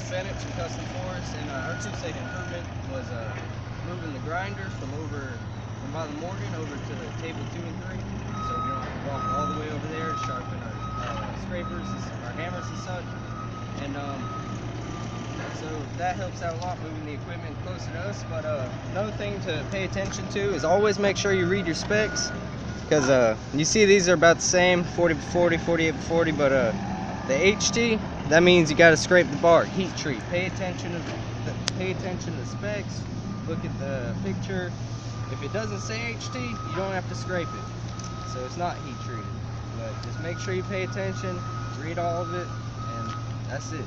Bennett from Custom Forest, and our two-stage improvement was moving the grinder from by the Morgan over to the table 2 and 3, so we don't have to walk all the way over there to sharpen our scrapers, our hammers and such. And so that helps out a lot, moving the equipment closer to us. But another thing to pay attention to is always make sure you read your specs, because you see these are about the same, 40x40, 48x40, but the HT, that means you got to scrape the bark, heat treat. Pay attention to the specs. Look at the picture. If it doesn't say HT, you don't have to scrape it, so it's not heat treated. But just make sure you pay attention, read all of it, and that's it.